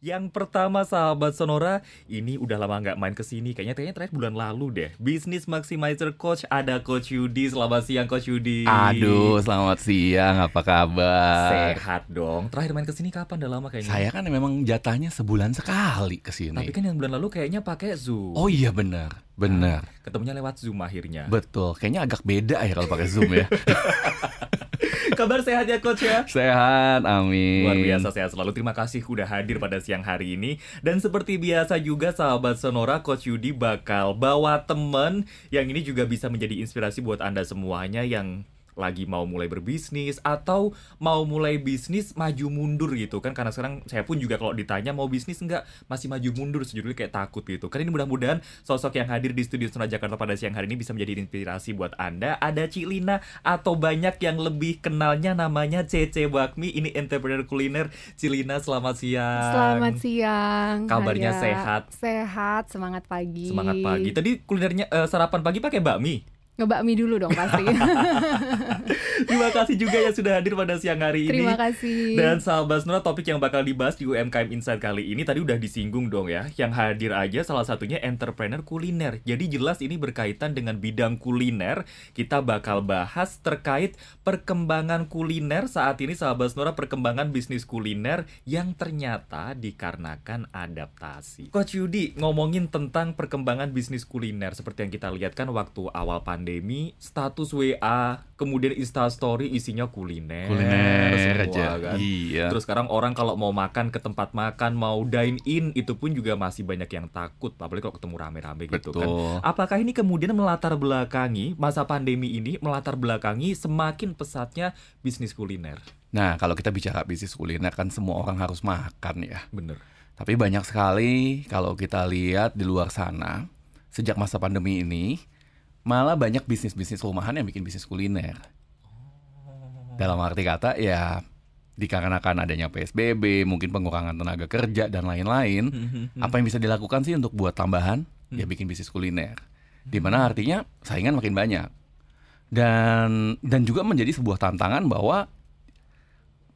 Yang pertama sahabat Sonora, ini udah lama nggak main kesini. Kayaknya terakhir bulan lalu deh. Business Maximizer Coach, ada Coach Yudi. Selamat siang Coach Yudi. Aduh, selamat siang. Apa kabar? Sehat dong. Terakhir main kesini kapan? Udah lama kayaknya. Saya kan memang jatahnya sebulan sekali kesini. Tapi kan yang bulan lalu kayaknya pakai Zoom. Oh iya benar. Ketemunya lewat Zoom akhirnya. Betul. Kayaknya agak beda ya kalau pakai Zoom ya. Kabar sehat ya Coach ya? Sehat, amin. Luar biasa sehat selalu. Terima kasih udah hadir pada siang hari ini. Dan seperti biasa juga sahabat Sonora, Coach Yudi bakal bawa temen yang ini juga bisa menjadi inspirasi buat Anda semuanya yang lagi mau mulai berbisnis atau mau mulai bisnis maju mundur gitu kan. Karena sekarang saya pun juga kalau ditanya mau bisnis enggak, masih maju mundur sejujurnya kayak takut gitu. Karena ini mudah-mudahan sosok yang hadir di studio Sonora Jakarta pada siang hari ini bisa menjadi inspirasi buat Anda. Ada Cik Lina atau banyak yang lebih kenalnya namanya Cece Bakmi. Ini entrepreneur kuliner. Cik Lina, selamat siang. Selamat siang. Kabarnya Haya. sehat? Sehat, semangat pagi. Semangat pagi. Tadi kulinernya sarapan pagi pakai bakmi. Ngebakmi dulu dong pasti. Terima kasih juga yang sudah hadir pada siang hari ini. Terima kasih. Dan sahabat Sonora, topik yang bakal dibahas di UMKM Insight kali ini tadi udah disinggung dong ya. Yang hadir aja salah satunya entrepreneur kuliner. Jadi jelas ini berkaitan dengan bidang kuliner. Kita bakal bahas terkait perkembangan kuliner saat ini sahabat Sonora, perkembangan bisnis kuliner yang ternyata dikarenakan adaptasi. Coach Yudi, ngomongin tentang perkembangan bisnis kuliner seperti yang kita lihat kan waktu awal pandemi, status WA, kemudian Instastory isinya kuliner Kuliner semua, aja. kan. Iya. Terus sekarang orang kalau mau makan ke tempat makan, mau dine in, itu pun juga masih banyak yang takut, apalagi kalau ketemu rame-rame gitu kan. Betul. Apakah ini kemudian melatar belakangi masa pandemi ini, melatar belakangi semakin pesatnya bisnis kuliner? Nah, kalau kita bicara bisnis kuliner kan semua orang harus makan ya. Bener. Tapi banyak sekali kalau kita lihat di luar sana, sejak masa pandemi ini, malah banyak bisnis-bisnis rumahan yang bikin bisnis kuliner. Dalam arti kata ya dikarenakan adanya PSBB, mungkin pengurangan tenaga kerja dan lain-lain, apa yang bisa dilakukan sih untuk buat tambahan? Ya bikin bisnis kuliner. Dimana artinya saingan makin banyak. Dan juga menjadi sebuah tantangan bahwa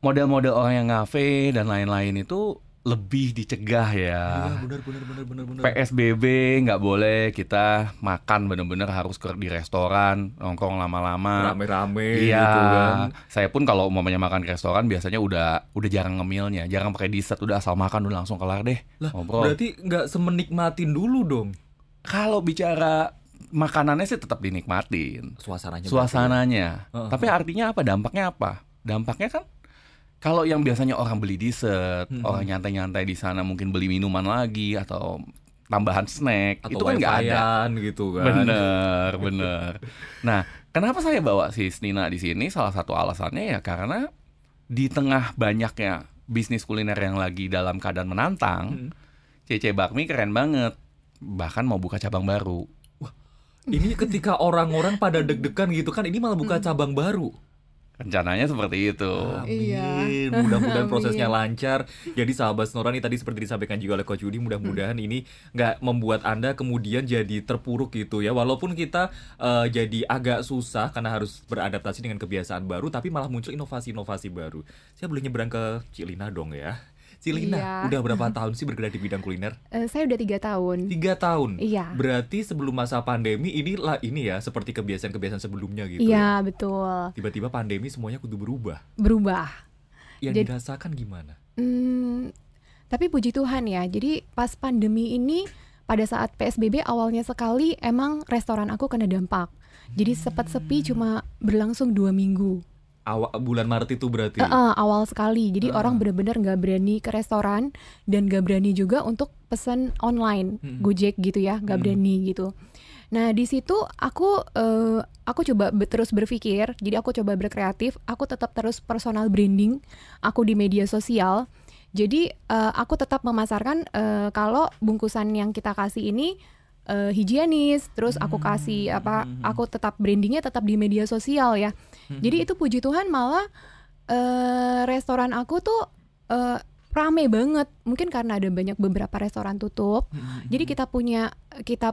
model-model orang yang ngafe dan lain-lain itu lebih dicegah ya. Iya, bener. PSBB nggak boleh kita makan, bener-bener harus di restoran, nongkrong lama-lama. Rame-rame Iya, gitu kan. saya pun kalau umpamanya makan di restoran biasanya udah jarang ngemilnya, jarang pakai dessert, udah asal makan udah langsung kelar deh. Lah, ngobrol. berarti nggak semenikmatin dulu dong Kalau bicara makanannya sih tetap dinikmatin, suasananya. suasananya. Heeh. Tapi artinya apa? Dampaknya apa? Dampaknya kan kalau yang biasanya orang beli dessert, orang nyantai-nyantai di sana mungkin beli minuman lagi atau tambahan snack, Atau itu kan nggak ada. wifi-an gitu kan. Bener. Nah, kenapa saya bawa si Nina di sini? Salah satu alasannya ya karena di tengah banyaknya bisnis kuliner yang lagi dalam keadaan menantang, Cece Bakmi keren banget. Bahkan mau buka cabang baru. Ini ketika orang-orang pada deg-degan gitu kan, ini malah buka cabang baru. Rencananya seperti itu. Iya. Amin. Mudah-mudahan Amin. prosesnya lancar. Jadi sahabat Sonora nih tadi seperti disampaikan juga oleh Coach Yudi, mudah-mudahan ini nggak membuat Anda kemudian jadi terpuruk gitu ya. Walaupun kita jadi agak susah karena harus beradaptasi dengan kebiasaan baru, tapi malah muncul inovasi-inovasi baru. Saya boleh nyebrang ke Cik Lina dong ya. Cik Lina, Iya. udah berapa tahun sih bergerak di bidang kuliner? Saya udah 3 tahun. 3 tahun. Iya. Berarti sebelum masa pandemi ini ya seperti kebiasaan-kebiasaan sebelumnya gitu. Iya, Ya. betul. Tiba-tiba pandemi semuanya kudu berubah. Berubah. Yang Jadi- dirasakan gimana? Tapi puji Tuhan ya. Jadi pas pandemi ini pada saat PSBB awalnya sekali emang restoran aku kena dampak. Jadi sempat sepi cuma berlangsung 2 minggu. Bulan Maret itu berarti. Awal sekali. Jadi orang benar-benar nggak berani ke restoran dan nggak berani juga untuk pesan online, Gojek gitu ya, nggak berani gitu. Nah di situ aku coba terus berpikir. Jadi aku coba berkreatif. Aku tetap terus personal branding aku di media sosial. Jadi aku tetap memasarkan kalau bungkusan yang kita kasih ini higienis, terus aku kasih aku tetap brandingnya tetap di media sosial ya. Jadi itu puji Tuhan malah restoran aku tuh rame banget. Mungkin karena ada beberapa restoran tutup. Jadi kita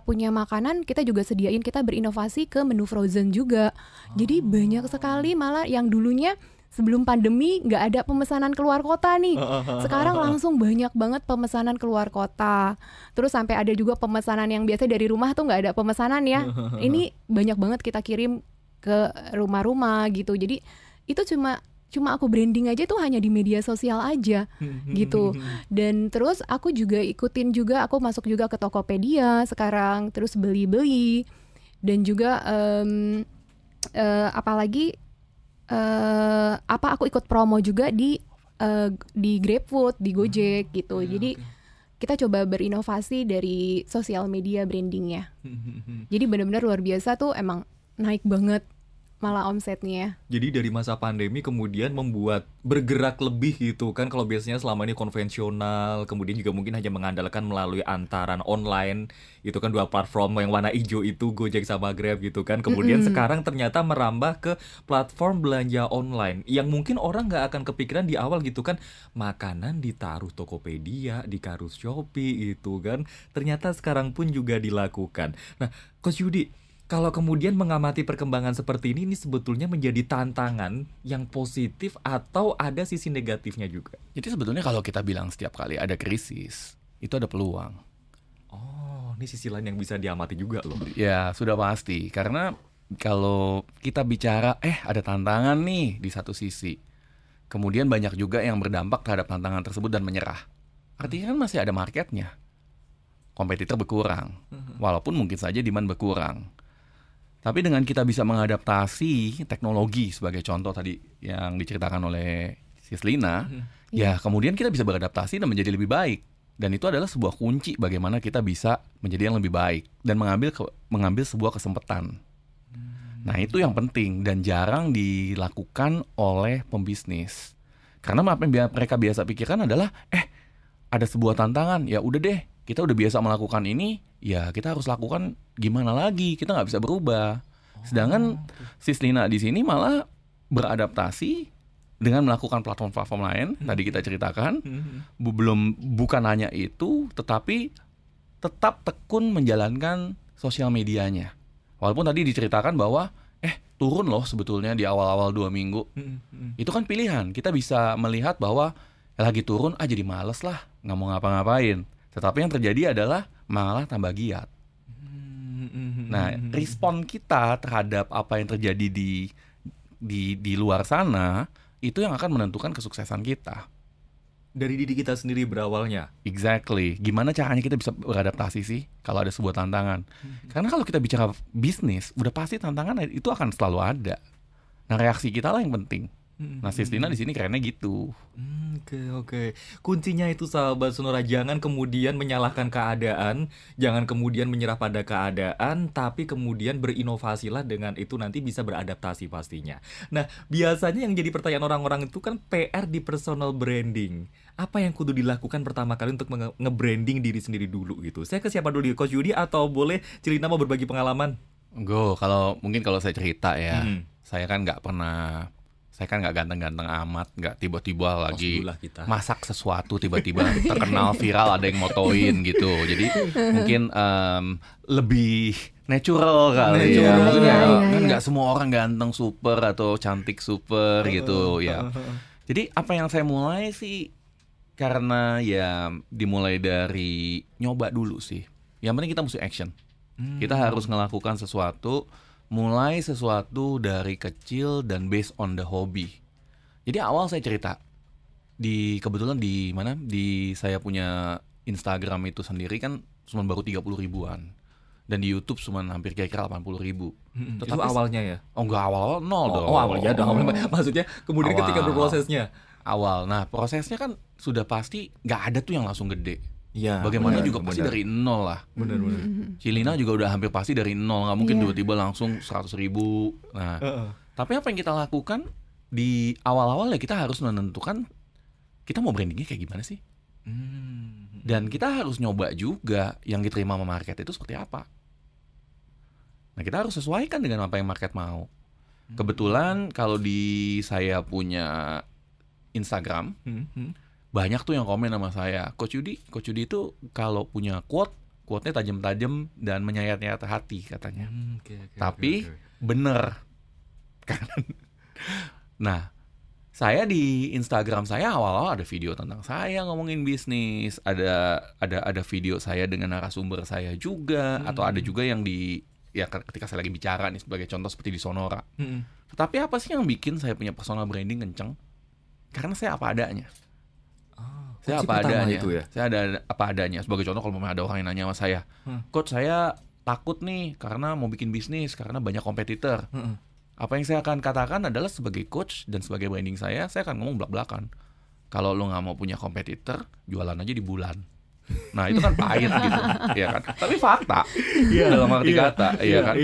punya makanan, kita juga sediain, kita berinovasi ke menu frozen juga. Jadi banyak sekali malah yang dulunya sebelum pandemi nggak ada pemesanan keluar kota nih. Sekarang langsung banyak banget pemesanan keluar kota. Terus sampai ada juga pemesanan yang biasa dari rumah tuh nggak ada pemesanan ya. Ini banyak banget kita kirim ke rumah-rumah gitu. Jadi itu cuma aku branding aja tuh hanya di media sosial aja gitu. Dan terus aku juga ikutin juga, aku masuk juga ke Tokopedia sekarang, terus beli-beli. Dan juga apalagi aku ikut promo juga di GrabFood, di Gojek gitu. Jadi kita coba berinovasi dari sosial media brandingnya. Jadi benar-benar luar biasa tuh, emang naik banget malah omsetnya. Jadi dari masa pandemi kemudian membuat bergerak lebih gitu kan. Kalau biasanya selama ini konvensional, kemudian juga mungkin hanya mengandalkan melalui antaran online. Itu kan dua platform yang warna hijau itu, Gojek sama Grab gitu kan. Kemudian sekarang ternyata merambah ke platform belanja online yang mungkin orang nggak akan kepikiran di awal gitu kan. Makanan ditaruh Tokopedia, ditaruh Shopee gitu kan. Ternyata sekarang pun juga dilakukan. Nah, Coach Yudi, kalau kemudian mengamati perkembangan seperti ini sebetulnya menjadi tantangan yang positif atau ada sisi negatifnya juga? Jadi sebetulnya kalau kita bilang setiap kali ada krisis, itu ada peluang. Oh, ini sisi lain yang bisa diamati juga loh. Ya, sudah pasti. Karena kalau kita bicara, ada tantangan nih di satu sisi. Kemudian banyak juga yang berdampak terhadap tantangan tersebut dan menyerah. Artinya kan masih ada marketnya. Kompetitor berkurang. Walaupun mungkin saja demand berkurang. Tapi dengan kita bisa mengadaptasi teknologi sebagai contoh tadi yang diceritakan oleh Sislina, ya kemudian kita bisa beradaptasi dan menjadi lebih baik. Dan itu adalah sebuah kunci bagaimana kita bisa menjadi yang lebih baik dan mengambil sebuah kesempatan. Nah, itu yang penting dan jarang dilakukan oleh pembisnis. Karena apa yang mereka biasa pikirkan adalah ada sebuah tantangan, ya udah deh, kita udah biasa melakukan ini, ya kita harus lakukan gimana lagi, kita nggak bisa berubah. Sedangkan Sislina di sini malah beradaptasi dengan melakukan platform-platform lain, tadi kita ceritakan, bukan hanya itu, tetapi tetap tekun menjalankan sosial medianya. Walaupun tadi diceritakan bahwa turun loh sebetulnya di awal-awal 2 minggu. Itu kan pilihan, kita bisa melihat bahwa lagi turun, jadi males lah, nggak mau ngapa-ngapain. Tetapi yang terjadi adalah malah tambah giat. Nah, respon kita terhadap apa yang terjadi di luar sana itu yang akan menentukan kesuksesan kita. Dari diri kita sendiri berawalnya. Exactly. Gimana caranya kita bisa beradaptasi sih kalau ada sebuah tantangan? Karena kalau kita bicara bisnis, udah pasti tantangan itu akan selalu ada. Nah, reaksi kita lah yang penting. Nah, Sislina di sini kerennya gitu. Oke. Kuncinya itu sahabat Sonora, jangan kemudian menyalahkan keadaan, jangan kemudian menyerah pada keadaan, tapi kemudian berinovasilah, dengan itu nanti bisa beradaptasi pastinya. Nah, biasanya yang jadi pertanyaan orang-orang itu kan PR di personal branding. Apa yang kudu dilakukan pertama kali untuk nge-branding diri sendiri dulu gitu? Saya ke siapa dulu, Coach Yudi, atau boleh Cilina mau berbagi pengalaman? Kalau saya cerita ya, saya kan nggak ganteng-ganteng amat, nggak tiba-tiba lagi masak sesuatu tiba-tiba terkenal viral, ada yang motoin gitu. Jadi mungkin lebih natural kali ya. Mungkin kan nggak semua orang ganteng super atau cantik super gitu ya. Jadi apa yang saya mulai sih, karena ya dimulai dari nyoba dulu sih. Yang penting kita mesti action. Kita harus ngelakukan sesuatu. Mulai sesuatu dari kecil dan based on the hobby. Jadi awal saya cerita, kebetulan di saya punya Instagram itu sendiri kan cuma baru 30 ribuan. Dan di YouTube cuma hampir kira-kira 80 ribu. Itu awalnya ya? Oh enggak, awal nol dong. Awalnya dong. Maksudnya kemudian ketika berprosesnya? Nah prosesnya kan sudah pasti nggak ada tuh yang langsung gede. Ya, bagaimana juga pasti dari nol lah. Benar. Cilina juga udah hampir pasti dari nol, nggak mungkin tiba-tiba langsung 100 ribu. Nah, tapi apa yang kita lakukan di awal-awal ya, kita harus menentukan kita mau brandingnya kayak gimana sih. Dan kita harus nyoba juga yang diterima sama market itu seperti apa. Nah, kita harus sesuaikan dengan apa yang market mau. Kebetulan kalau di saya punya Instagram, banyak tuh yang komen sama saya, Coach Yudi itu kalau punya quote-nya tajam-tajam dan menyayat-nyayat hati katanya. Tapi bener. Nah, Saya di Instagram saya awal-awal ada video tentang saya ngomongin bisnis, ada video saya dengan narasumber saya juga, atau ada juga yang ketika saya lagi bicara nih sebagai contoh seperti di Sonora. Tetapi apa sih yang bikin saya punya personal branding kenceng? Karena saya apa adanya. Saya apa adanya. Itu ya? Saya ada apa adanya. Sebagai contoh kalau ada orang yang nanya sama saya, "Coach, saya takut nih karena mau bikin bisnis karena banyak kompetitor." Apa yang saya akan katakan adalah sebagai coach dan sebagai branding saya akan ngomong belak-belakan. Kalau lo nggak mau punya kompetitor, jualan aja di bulan. Nah itu kan pahit gitu, ya kan? Tapi fakta, dalam arti kata, ya kan?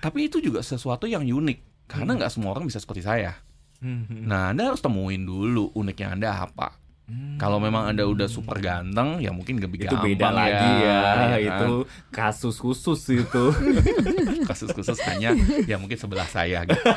Tapi itu juga sesuatu yang unik karena nggak semua orang bisa seperti saya. Nah Anda harus temuin dulu uniknya Anda apa. Kalau memang Anda udah super ganteng, ya mungkin lebih gampang. Itu beda lagi ya kan? Itu kasus khusus itu. Kasus khusus hanya ya mungkin sebelah saya gitu.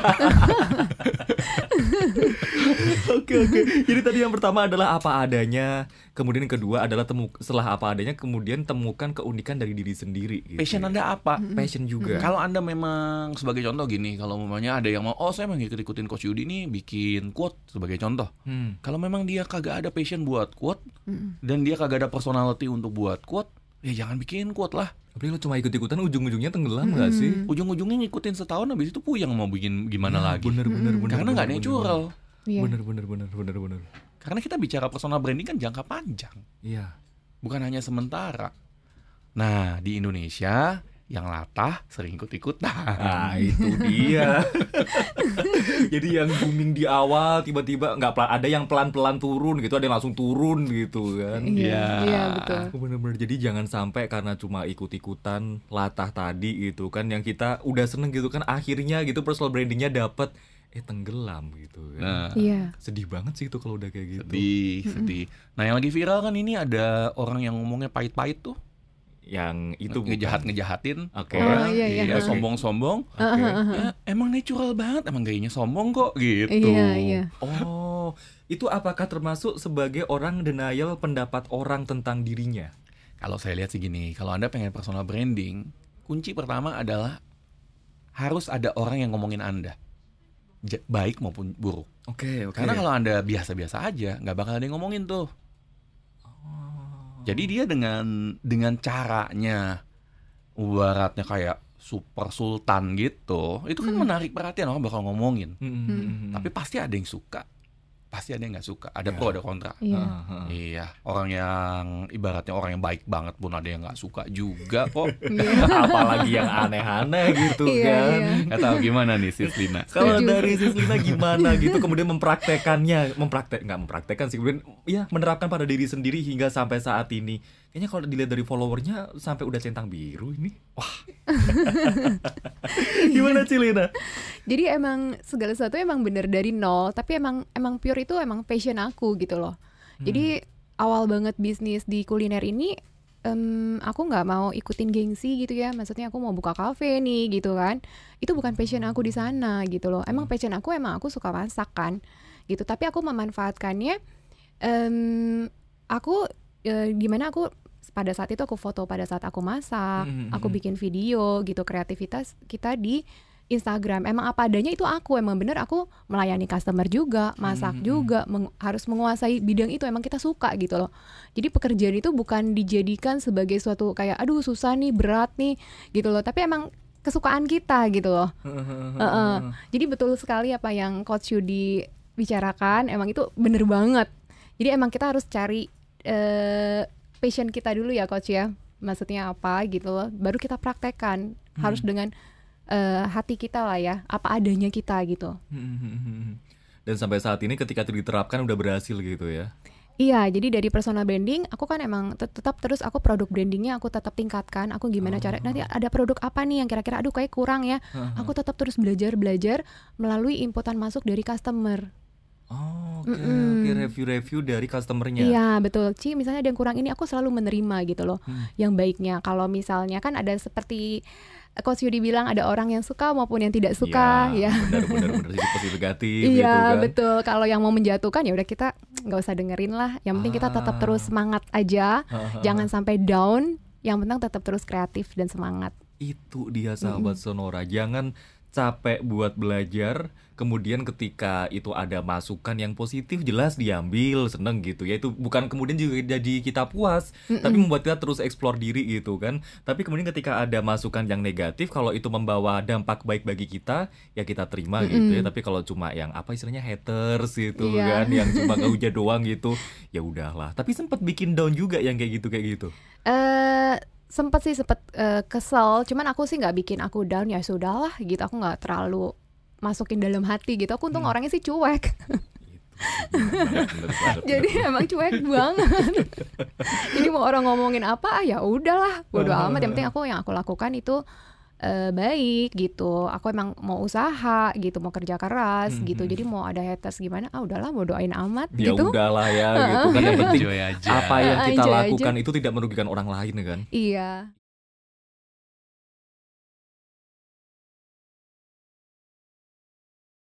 Oke. Jadi tadi yang pertama adalah apa adanya, kemudian yang kedua adalah setelah apa adanya kemudian temukan keunikan dari diri sendiri gitu. Passion Anda apa? Passion juga. Kalau Anda memang sebagai contoh gini, kalau umpamanya ada yang mau, saya mau ngikut-ikutin Coach Yudi nih bikin quote sebagai contoh. Kalau memang dia kagak ada passion buat quote dan dia kagak ada personality untuk buat quote, ya jangan bikin quote lah. Tapi lo cuma ikut-ikutan ujung-ujungnya tenggelam nggak sih? Ujung-ujungnya ngikutin setahun habis itu puyeng mau bikin gimana lagi. Bener. Karena nggak natural. Bener. Karena kita bicara personal branding kan jangka panjang. Iya. Bukan hanya sementara. Nah di Indonesia yang latah sering ikut-ikutan. Nah itu dia. Jadi yang booming di awal tiba-tiba ada yang pelan-pelan turun gitu, ada yang langsung turun gitu kan. Iya betul. Bener-bener, jadi jangan sampai karena cuma ikut-ikutan latah tadi gitu kan, yang kita udah seneng gitu kan, akhirnya gitu personal brandingnya dapet tenggelam gitu kan. Sedih banget sih itu kalau udah kayak gitu. Sedih. Nah yang lagi viral kan ini ada orang yang ngomongnya pahit-pahit tuh. Yang itu ngejahatin okay. Orang, iya. sombong-sombong. Ya, emang natural banget, emang gayanya sombong kok gitu. Iya. Oh, itu apakah termasuk sebagai orang denial pendapat orang tentang dirinya? Kalau saya lihat sih gini, kalau Anda pengen personal branding, kunci pertama adalah harus ada orang yang ngomongin Anda, baik maupun buruk. Oke. Karena kalau Anda biasa-biasa aja, nggak bakal ada yang ngomongin tuh. Jadi dia dengan caranya, ibaratnya kayak super sultan gitu, itu kan menarik perhatian, orang bakal ngomongin. Tapi pasti ada yang suka, pasti ada yang nggak suka, ada pro ada kontra. Iya, orang yang ibaratnya orang yang baik banget pun ada yang nggak suka juga kok. Apalagi yang aneh-aneh gitu kan. Nggak tahu gimana nih Sis Lina. Kalau dari Sis Lina gimana gitu, kemudian nggak mempraktekkan sih, kemudian ya menerapkan pada diri sendiri hingga sampai saat ini. Kayaknya kalau dilihat dari followernya sampai udah centang biru ini. Wah. Gimana Cilina? Jadi emang segala sesuatu emang bener dari nol, tapi emang pure itu emang passion aku gitu loh. Jadi awal banget bisnis di kuliner ini, aku nggak mau ikutin gengsi gitu ya. Maksudnya aku mau buka kafe nih gitu kan. Itu bukan passion aku di sana gitu loh. Emang passion aku aku suka masak kan gitu. Tapi aku memanfaatkannya, gimana aku pada saat itu aku foto pada saat aku masak, aku bikin video gitu, kreativitas kita di Instagram. Emang apa adanya itu aku, emang bener aku melayani customer juga, masak juga, harus menguasai bidang itu, emang kita suka gitu loh. Jadi pekerjaan itu bukan dijadikan sebagai suatu kayak aduh susah nih, berat nih gitu loh, tapi emang kesukaan kita gitu loh. Jadi betul sekali apa yang Coach Yudi bicarakan, emang itu bener banget. Jadi emang kita harus cari passion kita dulu ya Coach ya, maksudnya apa gitu loh, baru kita praktekkan. Harus dengan hati kita lah ya, apa adanya kita gitu. Dan sampai saat ini ketika itu diterapkan udah berhasil gitu ya? Iya, jadi dari personal branding aku kan emang tetap terus aku produk brandingnya aku tetap tingkatkan. Aku gimana cara nanti ada produk apa nih yang kira-kira aduh kayak kurang ya. Aku tetap terus belajar melalui inputan masuk dari customer. Oke, review dari customernya. Iya betul, misalnya ada yang kurang ini aku selalu menerima gitu loh, yang baiknya. Kalau misalnya kan ada seperti Coach Yudi bilang ada orang yang suka maupun yang tidak suka ya. Benar positif negatif gitu kan. Iya betul, kalau yang mau menjatuhkan ya udah kita nggak usah dengerin lah. Yang penting kita tetap terus semangat aja, jangan sampai down. Yang penting tetap terus kreatif dan semangat. Itu dia sahabat Sonora, jangan capek buat belajar, kemudian ketika itu ada masukan yang positif jelas diambil, seneng gitu ya. Itu bukan kemudian juga jadi kita puas, tapi membuat kita terus explore diri gitu kan. Tapi kemudian ketika ada masukan yang negatif, kalau itu membawa dampak baik bagi kita, ya kita terima gitu ya. Tapi kalau cuma yang apa istilahnya haters gitu Iya. kan, yang cuma ngehujat doang gitu, ya udahlah. Tapi sempat bikin down juga yang kayak gitu. Sempet kesel, cuman aku sih nggak bikin aku down, ya sudahlah gitu, aku nggak terlalu masukin dalam hati gitu. Aku untung orangnya sih cuek. Bener banget. Jadi emang cuek banget. Jadi mau orang ngomongin apa, ya udahlah, bodo amat. Yang penting yang aku lakukan itu baik gitu. Aku emang mau usaha gitu, mau kerja keras gitu. Jadi mau ada haters gimana, udahlah, mau doain amat Ya gitu. udahlah ya gitu kan, yang penting Enjoy aja. apa yang kita Enjoy aja. lakukan itu tidak merugikan orang lain kan. Iya.